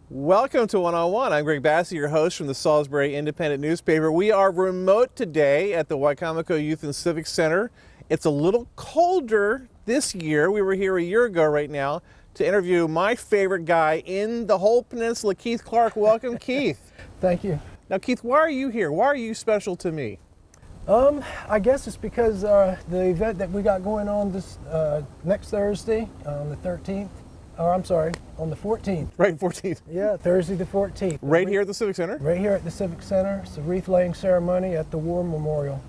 Welcome to One on One. I'm Greg Bassey, your host from the Salisbury Independent newspaper. We are remote today at the Wicomico Youth and Civic Center. It's a little colder this year. We were here a year ago right now to interview my favorite guy in the whole peninsula, Keith Clark. Welcome, Keith. Thank you. Now, Keith, why are you here? Why are you special to me? I guess it's because the event that we got going on this next Thursday on the 13th, or I'm sorry, on the 14th. Right, 14th. Yeah, Thursday the 14th. Right here at the Civic Center? Right here at the Civic Center. It's a wreath laying ceremony at the War Memorial.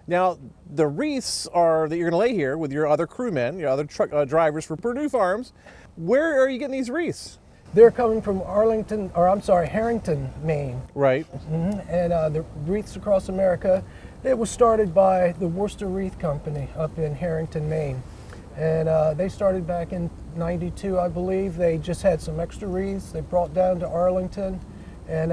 Now, the wreaths are that you're going to lay here with your other crewmen, your other truck drivers for Purdue Farms. Where are you getting these wreaths? They're coming from Harrington, Maine. Right. And the Wreaths Across America, it was started by the Worcester Wreath Company up in Harrington, Maine. And they started back in '92, I believe. They just had some extra wreaths they brought down to Arlington. And,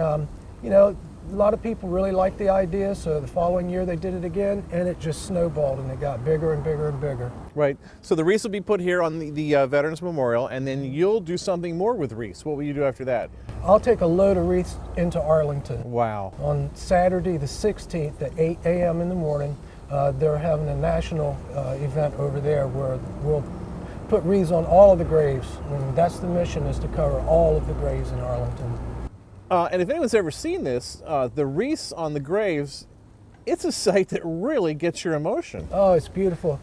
you know, a lot of people really liked the idea, so the following year they did it again, and it just snowballed, and it got bigger and bigger and bigger. Right. So the wreaths will be put here on the Veterans Memorial, and then you'll do something more with wreaths. What will you do after that? I'll take a load of wreaths into Arlington. Wow. On Saturday the 16th at 8 a.m. in the morning, they're having a national event over there where we'll put wreaths on all of the graves, and that's the mission, is to cover all of the graves in Arlington. And if anyone's ever seen this, the wreaths on the graves, it's a sight that really gets your emotion. Oh, it's beautiful.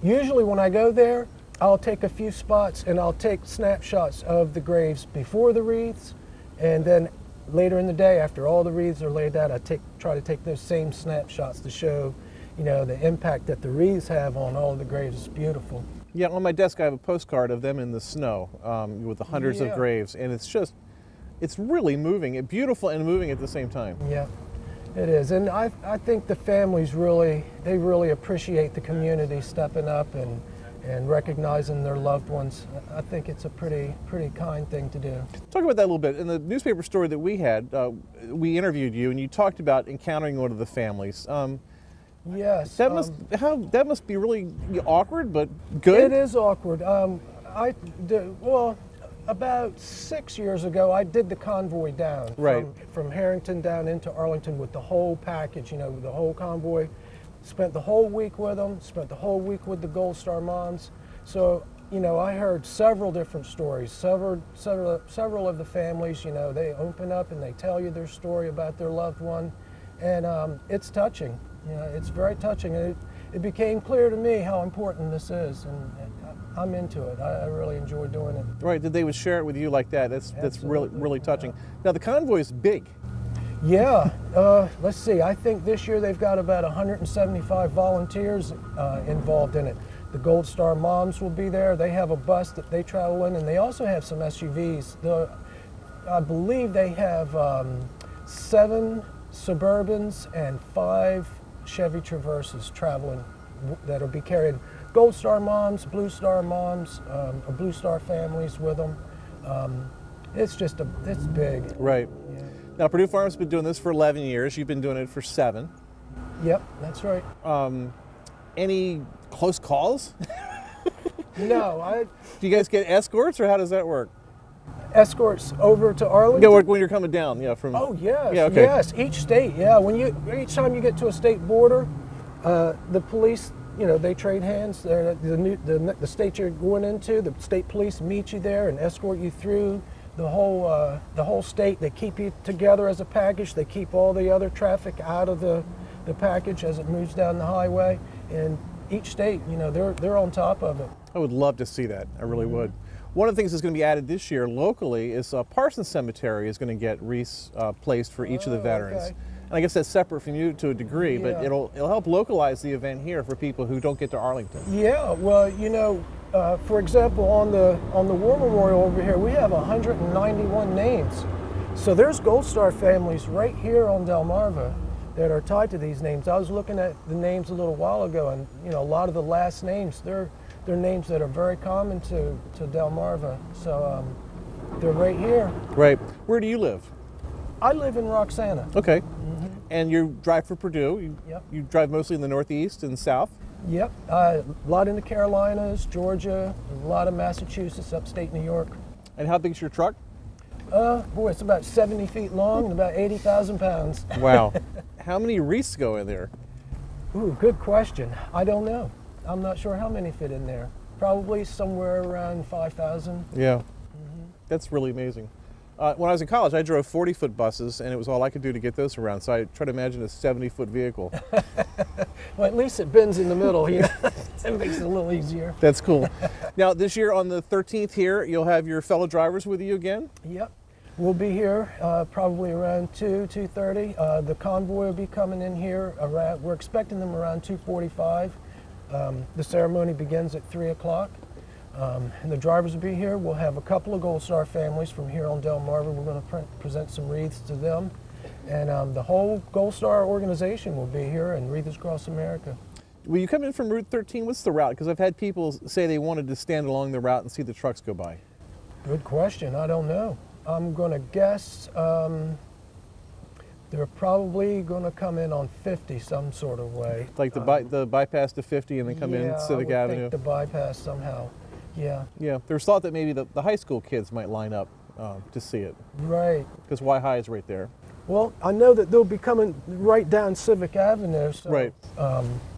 Usually when I go there, I'll take a few spots and I'll take snapshots of the graves before the wreaths, and then later in the day, after all the wreaths are laid out, I try to take those same snapshots to show, you know, the impact that the wreaths have on all of the graves. It's beautiful. Yeah, on my desk I have a postcard of them in the snow with the hundreds of graves, and it's really moving, beautiful and moving at the same time. Yeah, it is. And I think the families really appreciate the community stepping up and recognizing their loved ones. I think it's a pretty kind thing to do. Talk about that a little bit. In the newspaper story that we had, we interviewed you, and you talked about encountering one of the families. Yes. That must be really awkward, but good. It is awkward. About 6 years ago, I did the convoy down from Harrington down into Arlington with the whole package, you know, the whole convoy. Spent the whole week with them, spent the whole week with the Gold Star moms. So, you know, I heard several different stories. Several of the families, you know, they open up and they tell you their story about their loved one. And it's touching. You know, it's very touching. And it became clear to me how important this is. And I'm into it. I really enjoy doing it. Right, that they would share it with you like that. That's really touching. Now the convoy is big. Yeah, let's see. I think this year they've got about 175 volunteers involved in it. The Gold Star moms will be there. They have a bus that they travel in, and they also have some SUVs. I believe they have 7 Suburbans and 5 Chevy Traverses traveling that'll be carrying Gold Star moms, Blue Star moms, or Blue Star families with them. It's big. Right. Yeah. Now Purdue Farms has been doing this for 11 years. You've been doing it for 7. Yep, that's right. Any close calls? No. Do you guys get escorts, or how does that work? Escorts over to Arlington? Yeah, when you're coming down, from. Oh yes, yeah, okay. Yes. Each state, yeah. Each time you get to a state border, the police, you know, they trade hands. The state you're going into, the state police meet you there and escort you through the whole state. They keep you together as a package. They keep all the other traffic out of the package as it moves down the highway. And each state, you know, they're on top of it. I would love to see that. I really would. One of the things that's going to be added this year locally is Parsons Cemetery is going to get wreaths placed for each of the veterans. Okay. And I guess that's separate from you to a degree, but Yeah. it'll help localize the event here for people who don't get to Arlington. Yeah, well, for example, on the War Memorial over here, we have 191 names. So there's Gold Star families right here on Delmarva that are tied to these names. I was looking at the names a little while ago, and a lot of the last names, they're names that are very common to Delmarva. So they're right here. Right. Where do you live? I live in Roxana. Okay. And you drive for Purdue. Yep. You drive mostly in the Northeast and South? Yep, a lot in the Carolinas, Georgia, a lot of Massachusetts, upstate New York. And how big's your truck? Boy, it's about 70 feet long and about 80,000 pounds. Wow. How many wreaths go in there? Ooh, good question. I don't know. I'm not sure how many fit in there. Probably somewhere around 5,000. Yeah. That's really amazing. When I was in college, I drove 40-foot buses, and it was all I could do to get those around. So I try to imagine a 70-foot vehicle. Well, at least it bends in the middle. It makes it a little easier. That's cool. Now, this year on the 13th here, you'll have your fellow drivers with you again? Yep. We'll be here probably around 2:30. The convoy will be coming in here around, we're expecting them around 2:45. The ceremony begins at 3 o'clock. And the drivers will be here. We'll have a couple of Gold Star families from here on Delmarva. We're going to present some wreaths to them. And the whole Gold Star organization will be here and Wreaths Across America. Will you come in from Route 13? What's the route? Because I've had people say they wanted to stand along the route and see the trucks go by. Good question. I don't know. I'm going to guess they're probably going to come in on 50 some sort of way. Like the bypass to 50 and then come in Civic I would Avenue? think the bypass somehow. Yeah. Yeah, there's thought that maybe the high school kids might line up to see it. Right. Because Y High is right there. Well, I know that they'll be coming right down Civic Avenue. So, Right.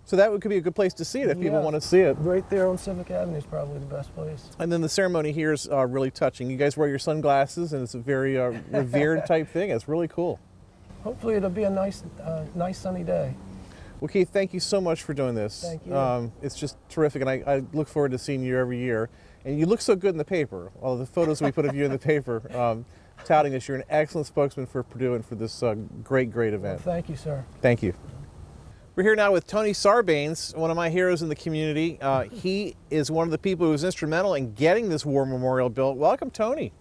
So that could be a good place to see it if people want to see it. Right there on Civic Avenue is probably the best place. And then the ceremony here is really touching. You guys wear your sunglasses, and it's a very revered type thing. It's really cool. Hopefully it'll be a nice sunny day. Well, Keith, thank you so much for doing this. Thank you. It's just terrific, and I look forward to seeing you every year. And you look so good in the paper. All the photos we put of you in the paper, touting this. You're an excellent spokesman for Purdue and for this great event. Well, thank you, sir. Thank you. We're here now with Tony Sarbanes, one of my heroes in the community. He is one of the people who was instrumental in getting this war memorial built. Welcome, Tony.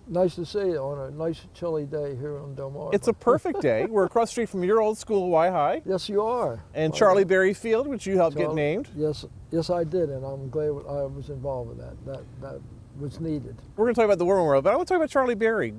Nice to see you on a nice chilly day here on Delmarva. It's a perfect day. We're across the street from your old school, Y High. Yes, you are. And Charlie Berry Field, which you helped get named. Yes, I did, and I'm glad I was involved with that. That was needed. We're going to talk about the war memorial, but I want to talk about Charlie Berry.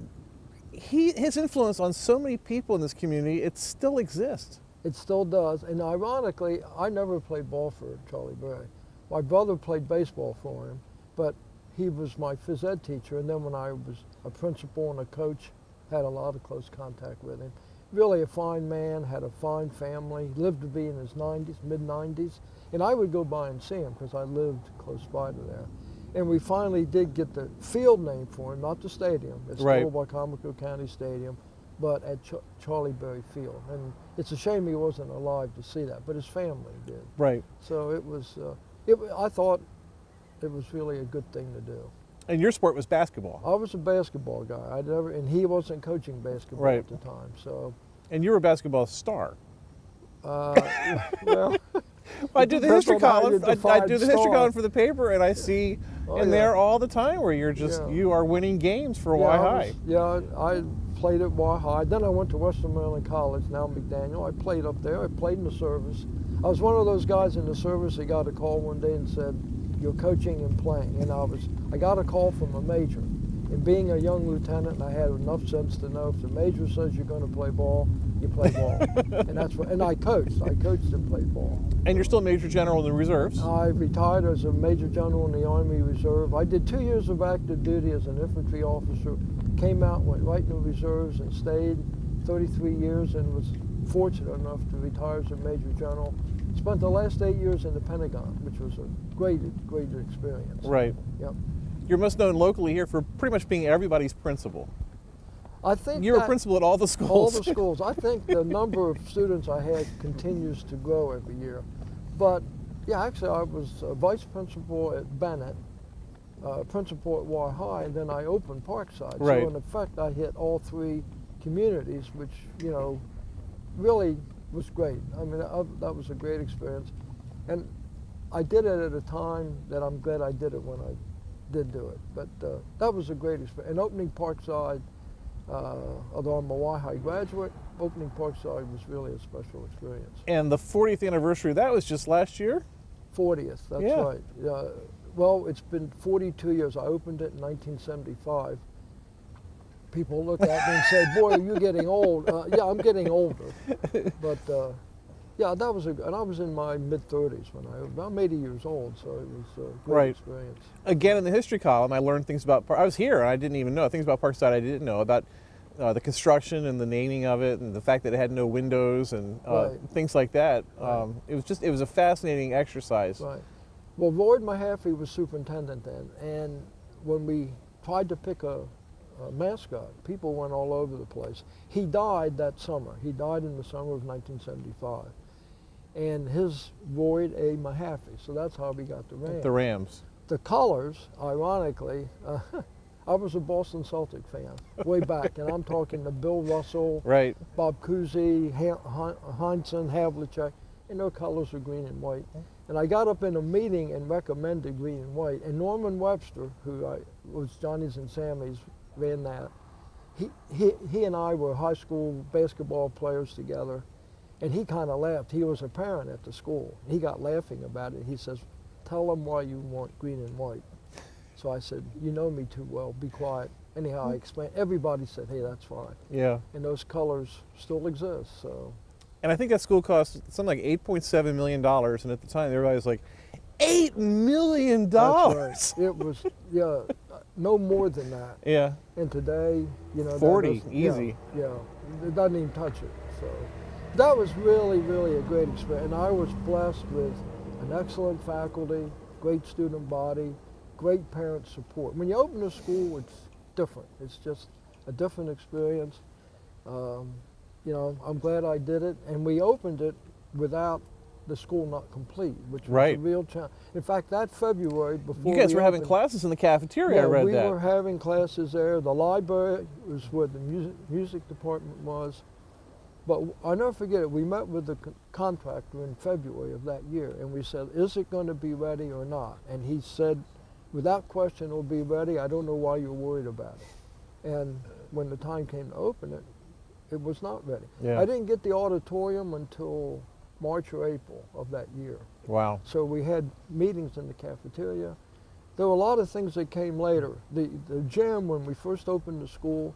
His influence on so many people in this community, it still exists. It still does, and ironically, I never played ball for Charlie Berry. My brother played baseball for him, but he was my phys ed teacher, and then when I was a principal and a coach, had a lot of close contact with him. Really a fine man, had a fine family, lived to be in his 90s, mid-90s, and I would go by and see him because I lived close by to there. And we finally did get the field name for him, not the stadium. It's still Wycomico County Stadium, but at Charlie Berry Field. And it's a shame he wasn't alive to see that, but his family did. Right. So it was, I thought it was really a good thing to do. And your sport was basketball. I was a basketball guy. And he wasn't coaching basketball at the time. So. And you were a basketball star. Well. I do the history column. I do the history column for the paper, and I see there all the time where you're just you are winning games for Y High. I played at Y High. Then I went to Western Maryland College, now McDaniel. I played up there. I played in the service. I was one of those guys in the service that got a call one day and said, "You're coaching and playing." And I got a call from a major. And being a young lieutenant, I had enough sense to know if the major says you're going to play ball, you play ball. And that's what. And I coached. I coached and played ball. And you're still a major general in the reserves. I retired as a major general in the Army Reserve. I did 2 years of active duty as an infantry officer. Came out, went right in the reserves, and stayed 33 years, and was fortunate enough to retire as a major general. Spent the last 8 years in the Pentagon, which was a great experience. Right. Yep. You're most known locally here for pretty much being everybody's principal. I think you were principal at all the schools. All the schools. I think the number of students I had continues to grow every year. But yeah, actually I was a vice principal at Bennett, principal at Y High, and then I opened Parkside. Right. So in effect I hit all three communities, which, really was great. I mean, that was a great experience. And I did it at a time that I'm glad I did it when I did do it. But that was a great experience. And opening Parkside, although I'm a Y-High graduate, opening Parkside was really a special experience. And the 40th anniversary, that was just last year? 40th, that's Yeah. right. Well, it's been 42 years. I opened it in 1975. People look at me and say, boy, are you getting old? Yeah, I'm getting older. But yeah, that was and I was in my mid-30s when I opened. I'm 80 years old, so it was a great Right. experience. Again, in the history column, I learned things about, I was here and I didn't even know, things about Parkside I didn't know, about the construction and the naming of it and the fact that it had no windows and Right. things like that. Right. It was a fascinating exercise. Right. Well, Lloyd Mahaffey was superintendent then, and when we tried to pick a mascot, people went all over the place. He died that summer. He died in the summer of 1975. And his Lloyd A. Mahaffey, so that's how we got the Rams. The Rams. The colors, ironically, I was a Boston Celtic fan way back, and I'm talking to Bill Russell, Right. Bob Cousy, Heinsohn, Havlicek, and their colors were green and white. And I got up in a meeting and recommended green and white. And Norman Webster, who was Johnny's and Sammy's, ran that. He and I were high school basketball players together, and he kind of laughed. He was a parent at the school. He got laughing about it. He says, "Tell them why you want green and white." So I said, "You know me too well. Be quiet." Anyhow, I explained. Everybody said, "Hey, that's fine." Yeah. And those colors still exist. So. And I think that school cost something like $8.7 million, and at the time everybody was like, $8 million? That's right. It was, yeah, no more than that. Yeah. And today, you know, 40, that easy. Yeah, it doesn't even touch it. So that was really, really a great experience. And I was blessed with an excellent faculty, great student body, great parent support. When you open a school, it's different. It's just a different experience. You know, I'm glad I did it. And we opened it without the school not complete, which was Right. a real challenge. In fact, that February, before You guys we were having opened, classes in the cafeteria, yeah, I read we that. were having classes there. The library was where the music department was. But I'll never forget it. We met with the contractor in February of that year, and we said, "Is it going to be ready or not?" And he said, "Without question, it'll be ready. I don't know why you're worried about it." And when the time came to open it, it was not ready. Yeah. I didn't get the auditorium until March or April of that year. Wow. So we had meetings in the cafeteria. There were a lot of things that came later. The gym, when we first opened the school,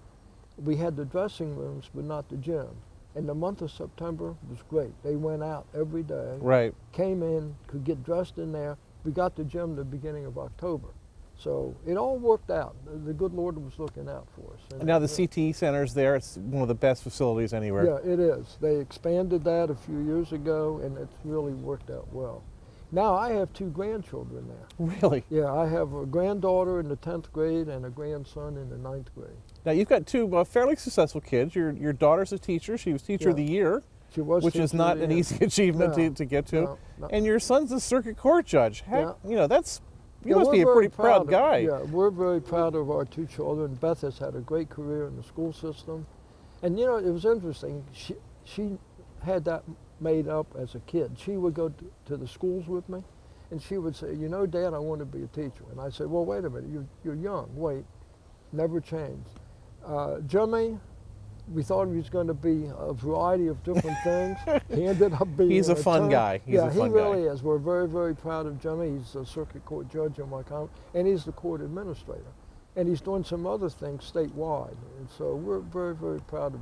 we had the dressing rooms, but not the gym. And the month of September was great. They went out every day, Right. came in, could get dressed in there. We got the gym the beginning of October. So it all worked out. The good Lord was looking out for us. And now the CTE Center's there. It's one of the best facilities anywhere. Yeah, it is. They expanded that a few years ago, and it's really worked out well. Now I have 2 grandchildren there. Really? Yeah, I have a granddaughter in the 10th grade and a grandson in the 9th grade. Now you've got 2 fairly successful kids. Your daughter's a teacher. She was Teacher of the Year, She was which is teacher not of the an year. easy achievement No, to get to. no. And your son's a circuit court judge. Heck, Yeah. you know, that's, you Yeah, must we're be a very pretty proud of- guy. Yeah, we're very proud of our 2 children. Beth has had a great career in the school system. And you know, it was interesting. She had that made up as a kid. She would go to the schools with me, and she would say, "You know, Dad, I want to be a teacher." And I said, "Well, wait a minute. You're young. Wait." Never changed. Jimmy, we thought he was going to be a variety of different things. He ended up being He's a an fun attorney. guy. He's yeah, a fun he really guy. is. We're very, very proud of Jimmy. He's a circuit court judge in Wycombe, and he's the court administrator. And he's doing some other things statewide. And so we're very, very proud of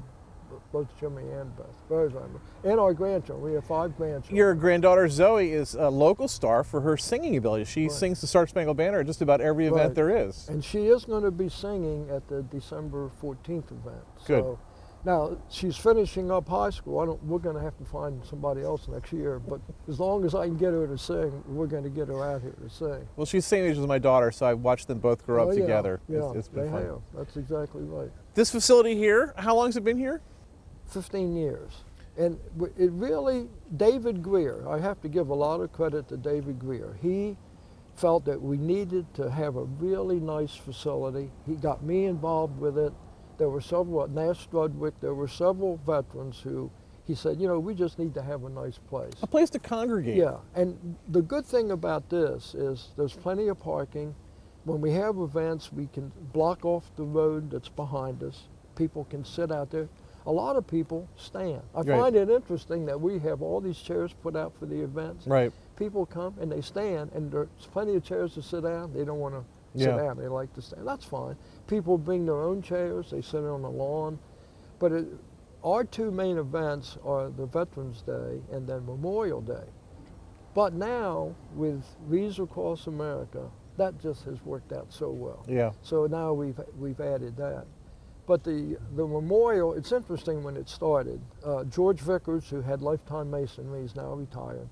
both Jimmy and Beth. Very, very much. And our grandchildren. We have 5 grandchildren. Your granddaughter Zoe is a local star for her singing ability. She Right. sings the Star Spangled Banner at just about every event Right. there is. And she is going to be singing at the December 14th event. Good. So now she's finishing up high school. We're going to have to find somebody else next year. But as long as I can get her to sing, we're going to get her out here to sing. Well, she's the same age as my daughter, so I've watched them both grow Oh, up yeah, together. Yeah, It's been they fun. have. That's exactly right. This facility here, how long has it been here? 15 years. And it really, David Greer, I have to give a lot of credit to David Greer. He felt that we needed to have a really nice facility. He got me involved with it. There were several, at Nash Strudwick, there were several veterans who he said, you know, we just need to have a nice place. A place to congregate. Yeah, and the good thing about this is there's plenty of parking. When we have events, we can block off the road that's behind us. People can sit out there. A lot of people stand. I Right. find it interesting that we have all these chairs put out for the events. Right. People come and they stand, and there's plenty of chairs to sit down. They don't want to sit Yeah. down. They like to stand. That's fine. People bring their own chairs. They sit on the lawn. But our two main events are the Veterans Day and then Memorial Day. But now, with Wreaths Across America, that just has worked out so well. Yeah. So now we've added that. But the memorial, it's interesting when it started. George Vickers, who had Lifetime Masonry, is now retired,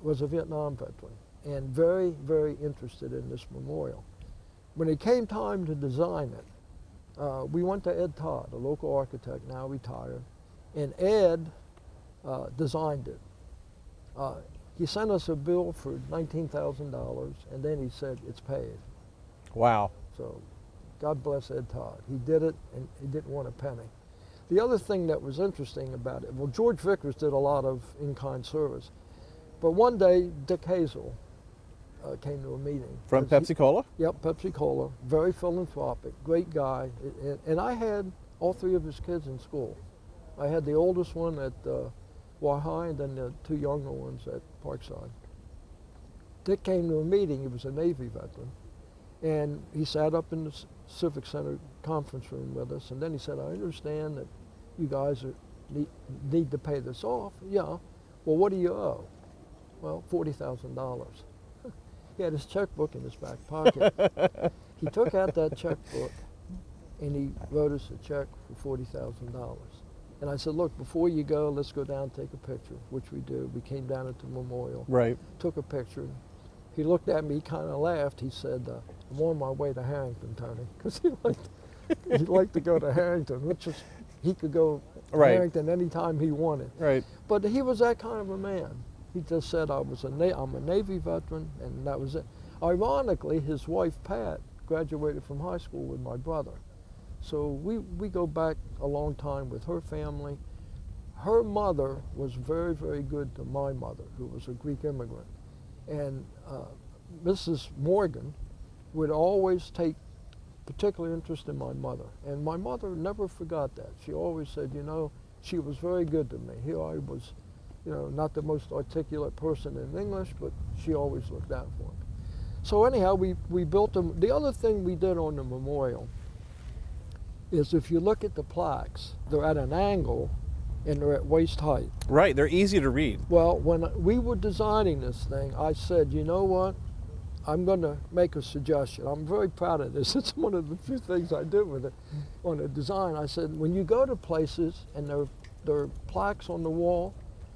was a Vietnam veteran and very, very interested in this memorial. When it came time to design it, we went to Ed Todd, a local architect, now retired, and Ed designed it. He sent us a bill for $19,000, and then he said, it's paid. Wow. So God bless Ed Todd. He did it, and he didn't want a penny. The other thing that was interesting about it, well, George Vickers did a lot of in-kind service, but one day Dick Hazel came to a meeting. From Pepsi Cola? Yep, Pepsi Cola, very philanthropic, great guy. And I had all three of his kids in school. I had the oldest one at Wahai and then the two younger ones at Parkside. Dick came to a meeting, he was a Navy veteran, and he sat up in the Civic Center conference room with us, and then he said, I understand that you guys need to pay this off. Yeah, well, what do you owe? Well, $40,000. He had his checkbook in his back pocket. He took out that checkbook and he wrote us a check for $40,000. And I said, look, before you go, let's go down and take a picture, which we do. We came down at the memorial, Right. took a picture. He looked at me, kind of laughed. He said, I'm on my way to Harrington, Tony, because he liked to go to Harrington, which is, he could go to Right. Harrington anytime he wanted. Right. But he was that kind of a man. He just said, I'm a Navy veteran, and that was it. Ironically, his wife, Pat, graduated from high school with my brother. So we go back a long time with her family. Her mother was very, very good to my mother, who was a Greek immigrant. And Mrs. Morgan would always take particular interest in my mother. And my mother never forgot that. She always said, you know, she was very good to me. Here I was, you know, not the most articulate person in English, but she always looked out for me. So anyhow, we built them. The other thing we did on the memorial is if you look at the plaques, they're at an angle and they're at waist height. Right. They're easy to read. Well, when we were designing this thing, I said, you know what? I'm going to make a suggestion. I'm very proud of this. It's one of the few things I did with it on the design. I said, when you go to places and there are plaques on the wall,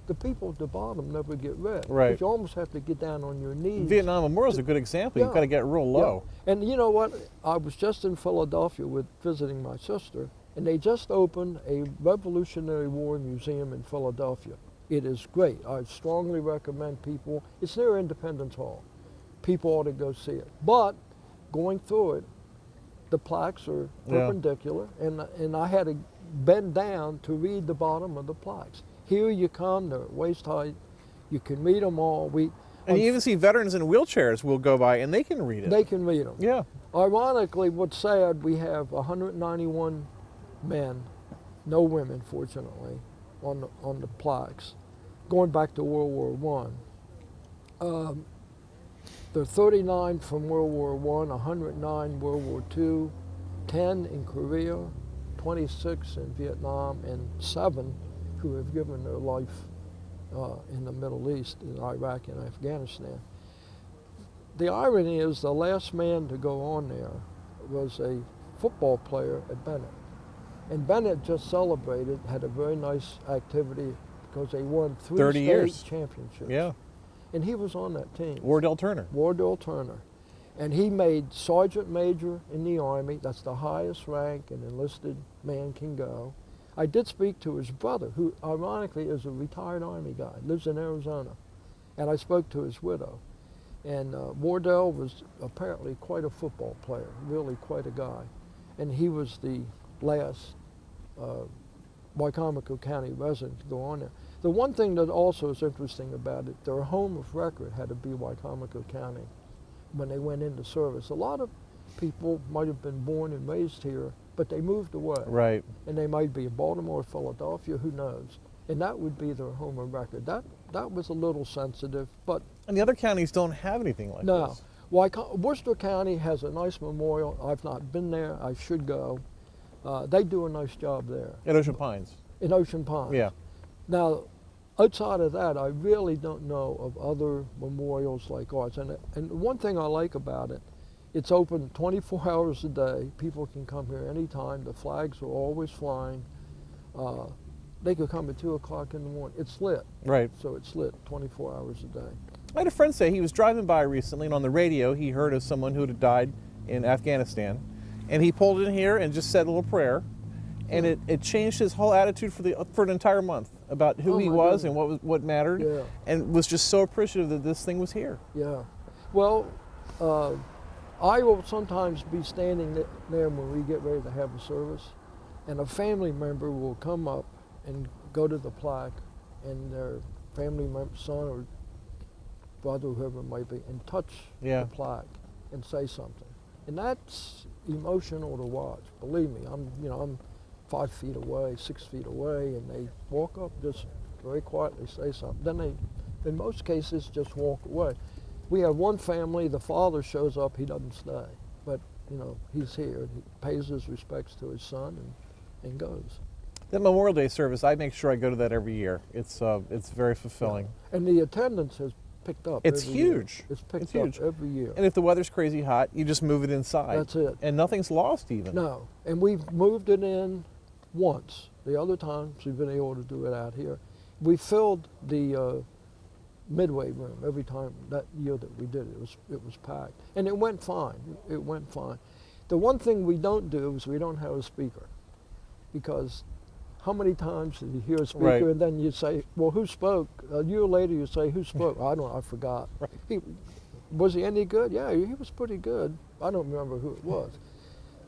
the people at the bottom never get read. Right. You almost have to get down on your knees. Vietnam Memorial is a good example. Yeah. You've got to get real low. Yeah. And you know what? I was just in Philadelphia visiting my sister, and they just opened a Revolutionary War Museum in Philadelphia. It is great. I strongly recommend people. It's near Independence Hall. People ought to go see it. But going through it, the plaques are perpendicular, and I had to bend down to read the bottom of the plaques. Here you come, they're at waist height. You can read them all. And you even see veterans in wheelchairs will go by and they can read it. They can read them. Yeah. Ironically, what's sad, we have 191 men, no women, fortunately, on the plaques, going back to World War I. There are 39 from World War I, 109 World War II, 10 in Korea, 26 in Vietnam, and 7 who have given their life in the Middle East, in Iraq and Afghanistan. The irony is the last man to go on there was a football player at Bennett. And Bennett just celebrated, had a very nice activity because they won 3 30 years. state championships. Yeah. And he was on that team. Wardell Turner. Wardell Turner. And he made sergeant major in the Army. That's the highest rank an enlisted man can go. I did speak to his brother, who ironically is a retired Army guy, lives in Arizona. And I spoke to his widow. And Wardell was apparently quite a football player, really quite a guy. And he was the last Wycomico County resident to go on there. The one thing that also is interesting about it, their home of record had to be Wycomico County when they went into service. A lot of people might have been born and raised here, but they moved away. Right. And they might be in Baltimore, Philadelphia, who knows? And that would be their home of record. That was a little sensitive, but And the other counties don't have anything like no. this. Worcester County has a nice memorial. I've not been there. I should go. They do a nice job there. At Ocean Pines. In Ocean Pines. Yeah. Now, outside of that, I really don't know of other memorials like ours. And one thing I like about it, it's open 24 hours a day. People can come here anytime. The flags are always flying. They could come at 2 o'clock in the morning. It's lit. Right. So it's lit 24 hours a day. I had a friend say he was driving by recently, and on the radio he heard of someone who had died in Afghanistan, and he pulled in here and just said a little prayer, and it changed his whole attitude for an entire month about who Oh he my was goodness. and what mattered, Yeah. and was just so appreciative that this thing was here. Yeah. Well, I will sometimes be standing there when we get ready to have a service, and a family member will come up and go to the plaque, and their family member, son or brother, whoever it might be, and touch Yeah. the plaque and say something. And that's emotional to watch. Believe me, I'm 5 feet away, 6 feet away, and they walk up, just very quietly say something. Then they, in most cases, just walk away. We have one family, the father shows up, he doesn't stay, but he's here. He pays his respects to his son and goes. That Memorial Day service, I make sure I go to that every year. It's very fulfilling. And the attendance has picked up. It's every year. huge. It's picked It's huge. up every year. And if the weather's crazy hot, you just move it inside. That's it. And nothing's lost even. No, and we've moved it in once. The other times we've been able to do it out here. We filled the midway room every time that year that we did it. It was packed, and it went fine. It went fine. The one thing we don't do is we don't have a speaker, because how many times did you hear a speaker Right. and then you say, well, who spoke? A year later you say, who spoke? I don't know, I forgot. Right. Was he any good? Yeah, he was pretty good. I don't remember who it was.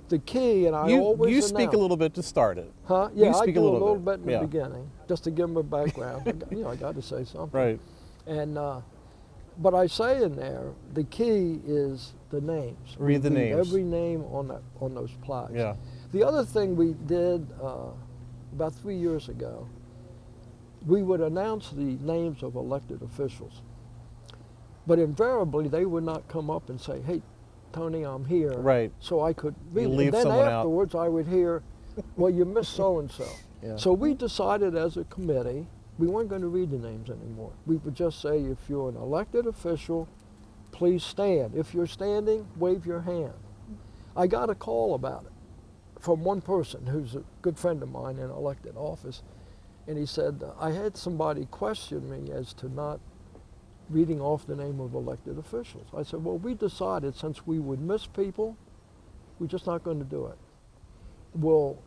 The key, and I always You speak announce- a little bit to start it. Huh? You Yeah, I speak do a little bit in Yeah. the beginning, just to give them a background. I got to say something. Right. And but I say in there, the key is the names. Read the names. Every name on those plaques. Yeah. The other thing we did about 3 years ago, we would announce the names of elected officials, but invariably they would not come up and say, "Hey, Tony, I'm here." Right. So I could read You it. leave And then someone out. afterwards, I would hear, "Well, you missed so and so." Yeah. So we decided as a committee we weren't going to read the names anymore. We would just say, if you're an elected official, please stand. If you're standing, wave your hand. I got a call about it from one person who's a good friend of mine in elected office, and he said, I had somebody question me as to not reading off the name of elected officials. I said, well, we decided since we would miss people, we're just not going to do it. We'll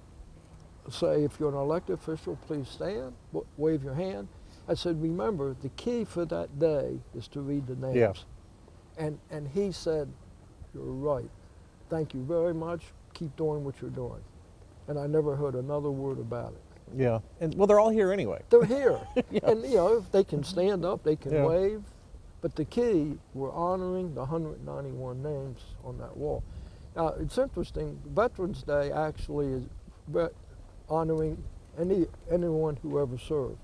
say, if you're an elected official, please stand, wave your hand. I said, remember, the key for that day is to read the names. Yeah. And he said, you're right. Thank you very much. Keep doing what you're doing. And I never heard another word about it. Yeah. And well, they're all here anyway. They're here. Yeah. And if they can stand up, they can Yeah. wave. But the key, we're honoring the 191 names on that wall. Now, it's interesting, Veterans Day actually is honoring anyone who ever served.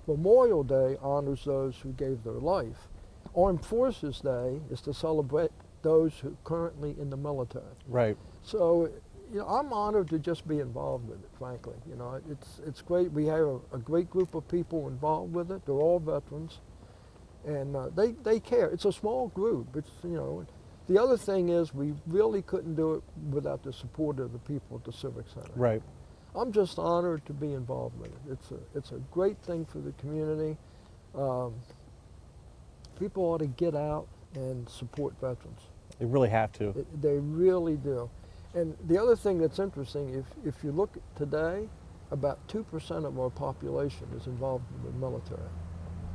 Memorial Day honors those who gave their life. Armed Forces Day is to celebrate those who are currently in the military. Right. So, I'm honored to just be involved with it, frankly. It's great. We have a great group of people involved with it. They're all veterans, and they care. It's a small group. The other thing is we really couldn't do it without the support of the people at the Civic Center. Right. I'm just honored to be involved with it. It's a great thing for the community. People ought to get out and support veterans. They really have to. They really do. And the other thing that's interesting, if you look today, about 2% of our population is involved in the military.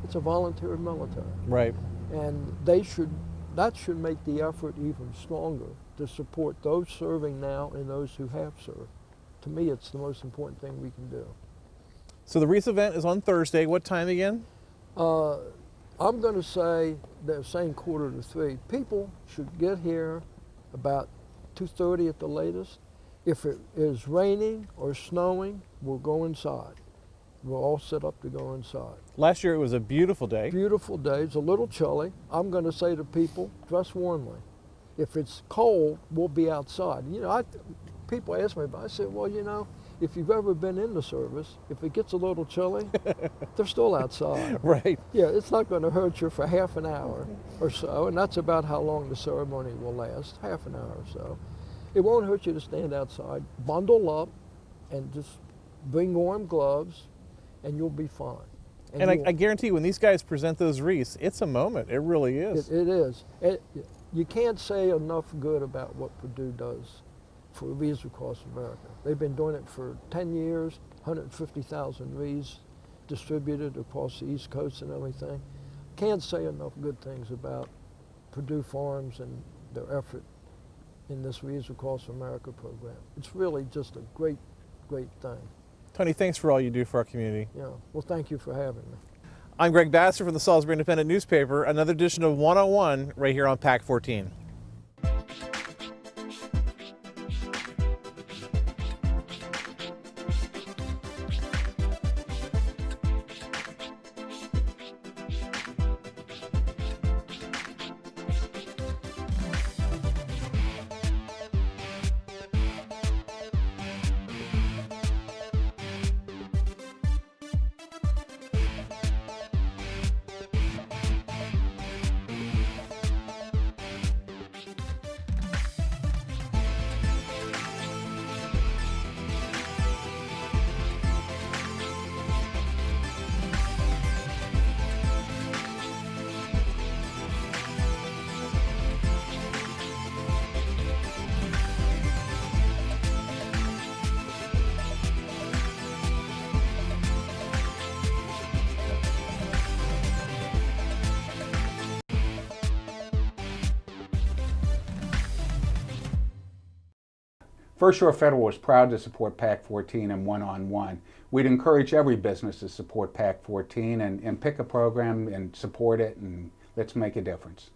It's a volunteer military. Right. And that should make the effort even stronger to support those serving now and those who have served. To me, it's the most important thing we can do. So the Wreath event is on Thursday. What time again? I'm going to say they're saying 2:45. People should get here about 2:30 at the latest. If it is raining or snowing, we'll go inside. We're all set up to go inside. Last year it was a beautiful day. Beautiful day. It's a little chilly. I'm going to say to people, dress warmly. If it's cold, we'll be outside. You know, people ask me, but I said, well, you know, if you've ever been in the service, if it gets a little chilly, they're still outside. Right. Yeah, it's not going to hurt you for half an hour or so, and that's about how long the ceremony will last, half an hour or so. It won't hurt you to stand outside, bundle up, and just bring warm gloves, and you'll be fine. And I guarantee when these guys present those wreaths, it's a moment. It really is. It is. You can't say enough good about what Purdue does for wreaths across America. They've been doing it for 10 years, 150,000 wreaths distributed across the East Coast and everything. Can't say enough good things about Purdue Farms and their effort in this Wreaths Across America program. It's really just a great, great thing. Tony, thanks for all you do for our community. Yeah. Well, thank you for having me. I'm Greg Bassett from the Salisbury Independent Newspaper. Another edition of 101 right here on PAC 14. First Shore Federal is proud to support PAC 14 and one-on-one. We'd encourage every business to support PAC 14 and pick a program and support it, and let's make a difference.